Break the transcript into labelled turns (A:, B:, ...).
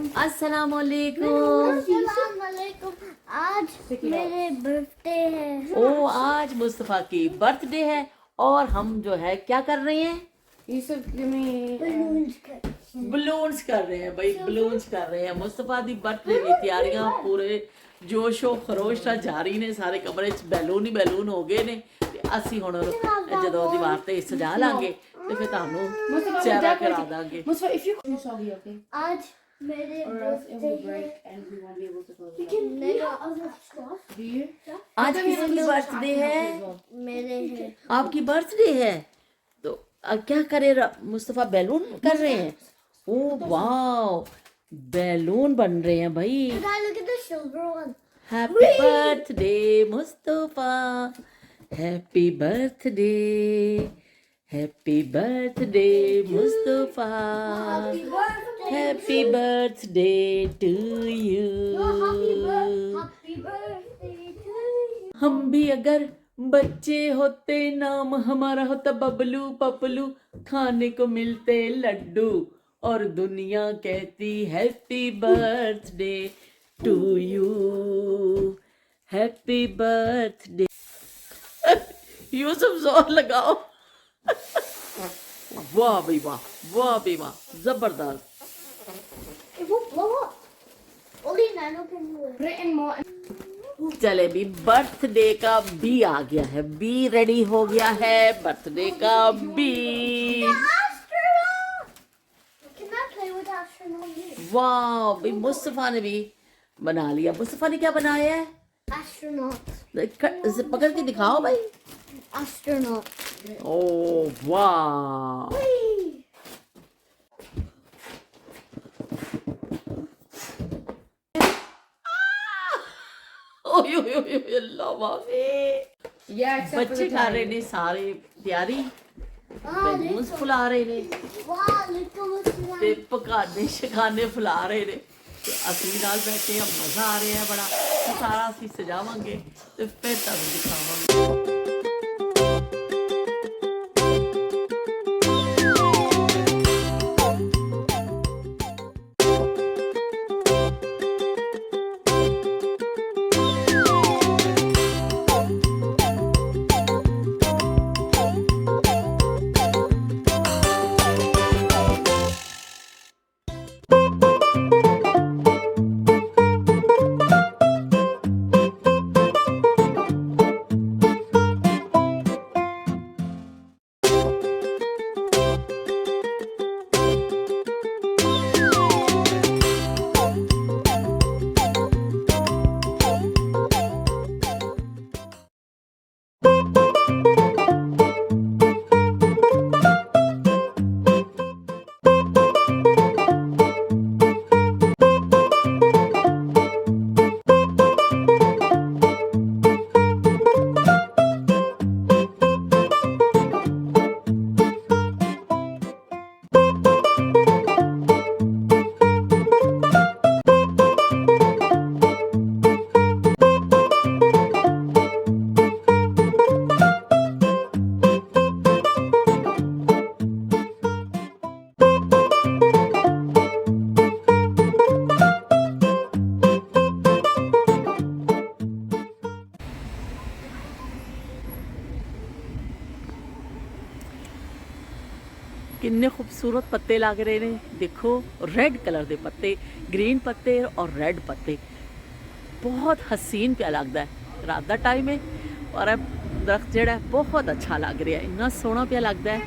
A: अस्सलामुअलैकुम। आज मेरे बर्थडे है।
B: ओ आज मुस्तफ़ा की बर्थडे है और हम जो है क्या कर रहे हैं? बलून्स कर रहे हैं भाई, बलून्स कर रहे हैं। मुस्तफ़ा दी बर्थडे दी तैयारियां पूरे जोशो खरोश ਨਾਲ ਜਾਰੀ ਨੇ। ਸਾਰੇ ਕਮਰੇ 'ਚ ਬੈਲੂਨ ਹੀ ਬੈਲੂਨ ਹੋ ਗਏ ਨੇ ਤੇ ਅਸੀਂ ਹੁਣ ਜਦੋਂ ਦੀਵਾਰ ਤੇ ਸਜਾ ਲਾਂਗੇ ਤੇ ਫਿਰ ਤੁਹਾਨੂੰ ਚਿਹਰਾ ਕਰਾ ਦਾਂਗੇ।
A: आज मेरे बर्थडे है।
B: आज किसकी बर्थडे है?
A: मेरे है।
B: आपकी बर्थडे है तो क्या करे मुस्तफ़ा? बैलून कर रहे हैं। ओ वाओ, बैलून बन रहे हैं भाई।
A: Look at the silver one.
B: Happy birthday Mustafa, happy birthday, happy birthday Mustafa, happy birthday to you.
A: Happy birthday to you.
B: हम भी अगर बच्चे होते, नाम हमारा होता बबलू पपलू, खाने को मिलते लड्डू और दुनिया कहती happy birthday to you, happy birthday. Yusuf जोर लगाओ। वाह भाई वाह, वाह भाई वाह, जबरदस्त।
A: It won't blow up. Only nano can do it.
B: चले भी, बर्थडे का बी आ गया है, बी रेडी हो गया है, बर्थडे का B.
A: Astronaut. Can I play with astronaut here?
B: वाह भाई, मुस्तफ़ा ने भी बना लिया। मुस्तफ़ा ने क्या बनाया है?
A: Astronaut.
B: पकड़ के दिखाओ भाई।
A: Astronaut.
B: ओ वाह, ओए ओए ओए ओए, अल्लाह माफी। बच्चे कर रहे ने सारे तैयारी, बैलून्स फुला रहे ने
A: Wow, look at what's
B: ते पकाने शकाने फुला रहे ने ते असली नाल बैठे हैं, मजा आ रहा है बड़ा। ते सारा असली सजावांगे ते फिर तुहानू दिखावांगे। किन्ने खूबसूरत पत्ते लग रहे ने, देखो रेड कलर के पत्ते, ग्रीन पत्ते और रेड पत्ते, बहुत हसीन पिया लगता है। रात का टाइम है और दरख्त जड़ा बहुत अच्छा लग रहा है, इन्ना सोहना पिया लगता है।